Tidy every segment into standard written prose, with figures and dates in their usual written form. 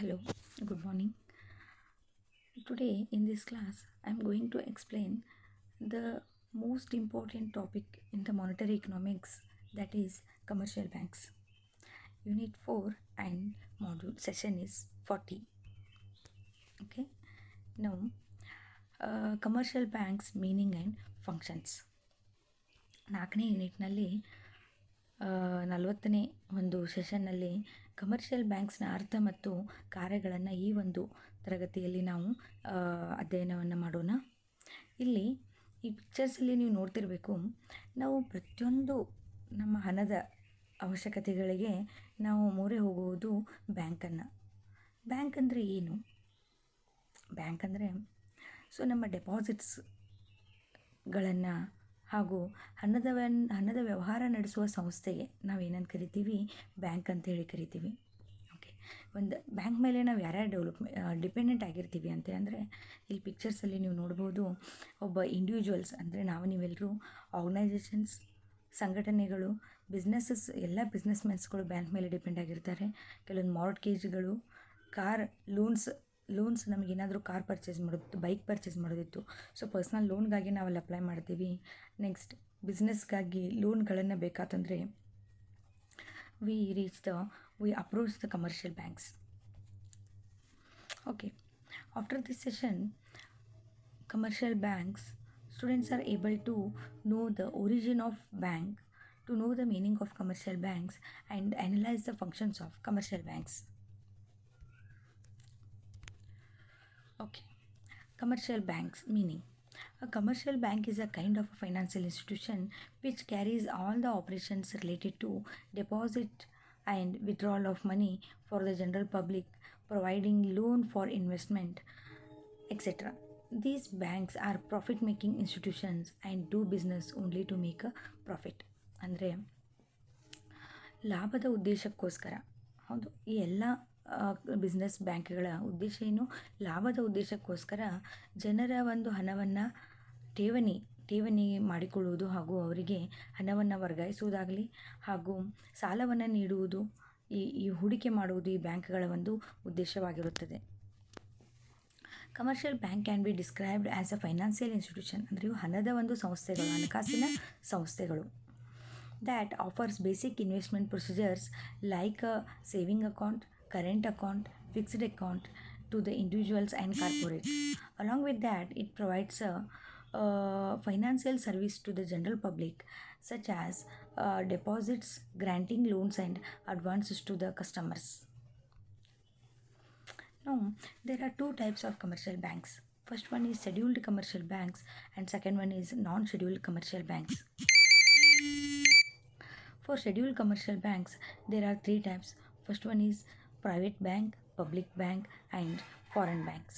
Hello, good morning. Today in this class, I am going to explain the most important topic in the monetary economics, that is commercial banks. Unit 4 and module session is 40. Okay, now commercial banks meaning and functions. 4ನೇ ಯೂನಿಟ್ನಲ್ಲಿ 40ನೇ ಒಂದು ಸೆಷನ್ನಲ್ಲಿ commercial ಬ್ಯಾಂಕ್ಸ್ನ ಅರ್ಥ ಮತ್ತು ಕಾರ್ಯಗಳನ್ನು ಈ ಒಂದು ತರಗತಿಯಲ್ಲಿ ನಾವು ಅಧ್ಯಯನವನ್ನು ಮಾಡೋಣ. ಇಲ್ಲಿ ಈ ಪಿಕ್ಚರ್ಸಲ್ಲಿ ನೀವು ನೋಡ್ತಿರಬೇಕು, ನಾವು ಪ್ರತಿಯೊಂದು ನಮ್ಮ ಹಣದ ಅವಶ್ಯಕತೆಗಳಿಗೆ ನಾವು ಮೊರೆ ಹೋಗುವುದು ಬ್ಯಾಂಕನ್ನು. ಬ್ಯಾಂಕ್ ಅಂದರೆ ಏನು? ಬ್ಯಾಂಕ್ ಅಂದರೆ ನಮ್ಮ ಡೆಪಾಸಿಟ್ಸ್ಗಳನ್ನು ಹಾಗೂ ಹಣದ ವ್ಯವಹಾರ ನಡೆಸುವ ಸಂಸ್ಥೆಗೆ ನಾವೇನಂತ ಕರಿತೀವಿ? ಬ್ಯಾಂಕ್ ಅಂತ ಹೇಳಿ ಕರಿತೀವಿ. ಓಕೆ, ಒಂದು ಬ್ಯಾಂಕ್ ಮೇಲೆ ನಾವು ಯಾರ್ಯಾರು ಡಿಪೆಂಡೆಂಟ್ ಆಗಿರ್ತೀವಿ ಅಂತ ಅಂದರೆ, ಇಲ್ಲಿ ಪಿಕ್ಚರ್ಸಲ್ಲಿ ನೀವು ನೋಡ್ಬೋದು, ಒಬ್ಬ ಇಂಡಿವಿಜುವಲ್ಸ್ ಅಂದರೆ ನೀವೆಲ್ಲರೂ, ಆರ್ಗನೈಸೇಷನ್ಸ್, ಸಂಘಟನೆಗಳು, ಬಿಸ್ನೆಸ್ಸಸ್, ಎಲ್ಲ ಬಿಸ್ನೆಸ್ ಮೆನ್ಸ್ಗಳು ಬ್ಯಾಂಕ್ ಮೇಲೆ ಡಿಪೆಂಡ್ ಆಗಿರ್ತಾರೆ. ಕೆಲವೊಂದು ಮಾರ್ಟ್ಗೇಜ್ಗಳು, ಕಾರ್ ಲೋನ್ಸ್ ನಮಗೇನಾದರೂ ಕಾರ್ ಪರ್ಚೇಸ್ ಮಾಡೋದಿತ್ತು, ಬೈಕ್ ಪರ್ಚೇಸ್ ಮಾಡೋದಿತ್ತು, ಪರ್ಸ್ನಲ್ ಲೋನ್ಗಾಗಿ ನಾವಲ್ಲಿ ಅಪ್ಲೈ ಮಾಡ್ತೀವಿ. ನೆಕ್ಸ್ಟ್ ಬಿಸ್ನೆಸ್ಗಾಗಿ ಲೋನ್ಗಳನ್ನು ಬೇಕಾತಂದರೆ we approach the commercial banks. Okay, after this session commercial banks, students are able to know the origin of bank, to know the meaning of commercial banks and analyze the functions of commercial banks. Okay, commercial banks meaning. A commercial bank is a kind of a financial institution which carries all the operations related to deposit and withdrawal of money for the general public, providing loan for investment, etc. These banks are profit-making institutions and do business only to make a profit. ಅಂದರೆ ಲಾಭದ ಉದ್ದೇಶಕ್ಕೋಸ್ಕರ, ಹೌದು, ಈ ಎಲ್ಲ business ಬ್ಯಾಂಕ್ಗಳ ಉದ್ದೇಶ ಏನು? ಲಾಭದ ಉದ್ದೇಶಕ್ಕೋಸ್ಕರ ಜನರ ಒಂದು ಹಣವನ್ನು ಠೇವಣಿ ಮಾಡಿಕೊಳ್ಳುವುದು ಹಾಗೂ ಅವರಿಗೆ ಹಣವನ್ನು ವರ್ಗಾಯಿಸುವುದಾಗಲಿ ಹಾಗೂ ಸಾಲವನ್ನು ನೀಡುವುದು, ಈ ಹೂಡಿಕೆ ಮಾಡುವುದು ಈ ಬ್ಯಾಂಕ್ಗಳ ಒಂದು ಉದ್ದೇಶವಾಗಿರುತ್ತದೆ. Commercial bank can be described as a financial institution, ಅಂದರೆ ಇವು ಹಣದ ಒಂದು ಸಂಸ್ಥೆಗಳು, ಹಣಕಾಸಿನ ಸಂಸ್ಥೆಗಳು. That offers basic investment procedures like a saving account, current account, fixed account to the individuals and corporates. Along with that, it provides a financial service to the general public, such as deposits, granting loans and advances to the customers. Now, there are two types of commercial banks. First one is scheduled commercial banks and second one is non-scheduled commercial banks. For scheduled commercial banks, there are three types. First one is private bank, public bank and foreign banks.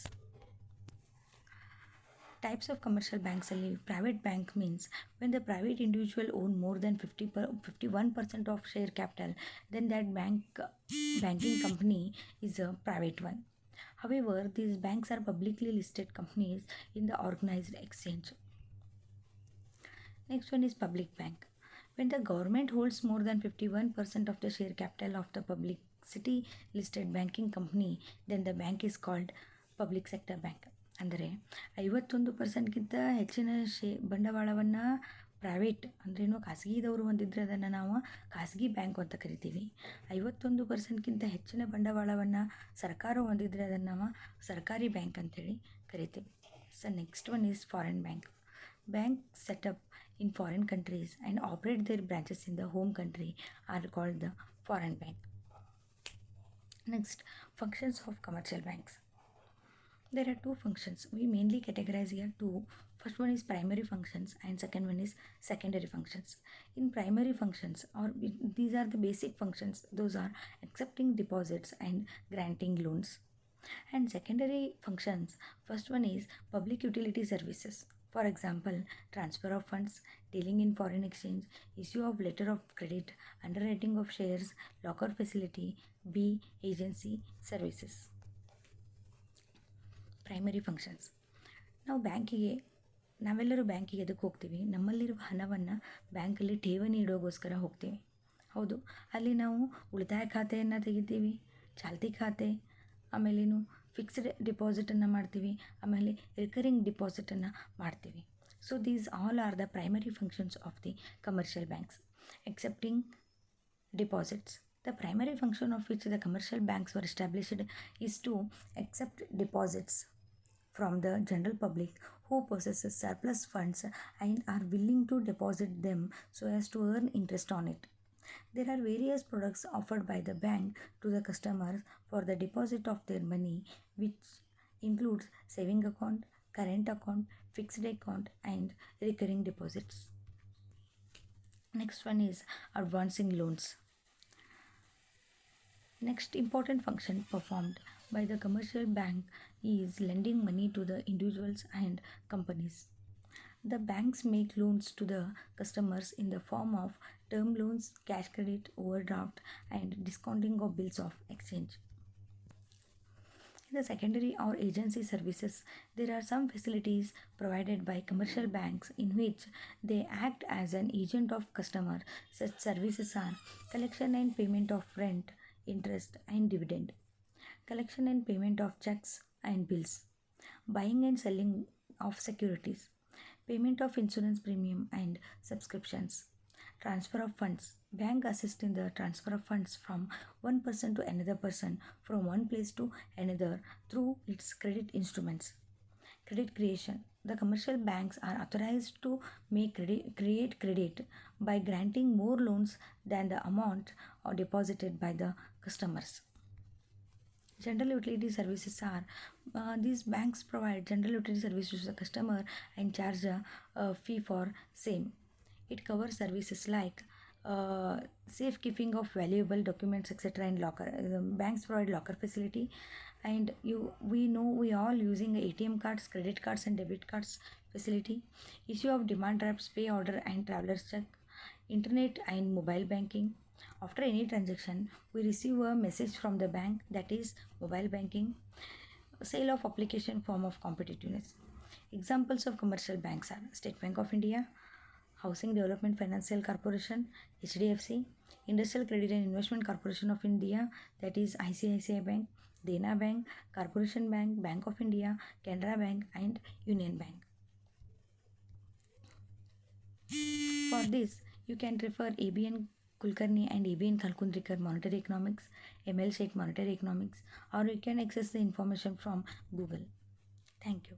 Types of commercial banks ಅಲ್ಲಿ private bank means when the private individual own more than 51% of share capital, then that banking company is a private one. However, these banks are publicly listed companies in the organized exchange. Next one is public bank. When the government holds more than 51% of the share capital of the public city listed banking company, then the bank is called public sector bank. ಅಂದರೆ 51%ಗಿಂತ ಹೆಚ್ಚಿನ ಬಂಡವಾಳವನ್ನು private ಅಂದ್ರೇನು ಖಾಸಗಿದವರು ಹೊಂದಿದ್ರೆ ಅದನ್ನು ನಾವು ಖಾಸಗಿ bank ಅಂತ ಕರಿತೀವಿ. 51%ಗಿಂತ ಹೆಚ್ಚಿನ ಬಂಡವಾಳವನ್ನು ಸರ್ಕಾರ ಹೊಂದಿದ್ರೆ ಅದನ್ನು ನಾವು ಸರ್ಕಾರಿ ಬ್ಯಾಂಕ್ ಅಂತೇಳಿ ಕರಿತೀವಿ. Next one is foreign bank. Banks set up in foreign countries and operate their branches in the home country are called the foreign bank. Next, functions of commercial banks. There are two functions. We mainly categorize here two. First one is primary functions and second one is secondary functions. In primary functions, or these are the basic functions, those are accepting deposits and granting loans. And secondary functions, first one is public utility services. For example, transfer of funds, dealing in foreign exchange, issue of letter of credit, underwriting of shares, locker facility, B. Agency services. Primary functions. ನಾವೆಲ್ಲರೂ ಬ್ಯಾಂಕಿಗೆ ಎದಕ್ಕೆ ಹೋಗ್ತೀವಿ? ನಮ್ಮಲ್ಲಿರುವ ಹಣವನ್ನು ಬ್ಯಾಂಕಲ್ಲಿ ಠೇವಣಿ ಇಡೋಗೋಸ್ಕರ ಹೋಗ್ತೀವಿ. ಹೌದು, ಅಲ್ಲಿ ನಾವು ಉಳಿತಾಯ ಖಾತೆಯನ್ನು ತೆಗಿತೀವಿ, ಚಾಲ್ತಿ ಖಾತೆ, ಆಮೇಲೇನು ಫಿಕ್ಸ್ಡ್ ಡಿಪಾಸಿಟನ್ನು ಮಾಡ್ತೀವಿ, ಆಮೇಲೆ ರಿಕರಿಂಗ್ ಡಿಪಾಸಿಟನ್ನು ಮಾಡ್ತೀವಿ. So these all are the primary functions of the commercial banks. Accepting deposits. The primary function of which the commercial banks were established is to accept deposits from the general public who possesses surplus funds and are willing to deposit them so as to earn interest on it. There are various products offered by the bank to the customers for the deposit of their money, which includes saving account, current account, fixed account, and recurring deposits. Next one is advancing loans. Next important function performed by the commercial bank is lending money to the individuals and companies. The banks make loans to the customers in the form of term loans, cash credit, overdraft, and discounting of bills of exchange. In the secondary or agency services, there are some facilities provided by commercial banks in which they act as an agent of customer. Such services are collection and payment of rent, interest, and dividend, collection and payment of checks and bills, buying and selling of securities, payment of insurance premium and subscriptions, transfer of funds. Bank assist in the transfer of funds from one person to another person, from one place to another through its credit instruments. Credit creation. The commercial banks are authorized to create credit by granting more loans than the amount deposited by the customers. General utility services are these banks provide general utility services to the customer and charge a fee for same. It covers services like safekeeping of valuable documents, etc. and locker. Banks provide locker facility, and we all using ATM cards, credit cards, and debit cards facility. Issue of demand drafts, pay order, and traveler's check. Internet and mobile banking. After any transaction, we receive a message from the bank, that is mobile banking. Sale of application form of competitiveness. Examples of commercial banks are State Bank of India, Housing Development Financial Corporation, HDFC, Industrial Credit and Investment Corporation of India, that is ICICI Bank, Dena Bank, Corporation Bank, Bank of India, Canara Bank, and Union Bank. For this, you can refer ABN Kulkarni and ABN Kalkundrikar Monetary Economics, ML Sheikh Monetary Economics, or you can access the information from Google. Thank you.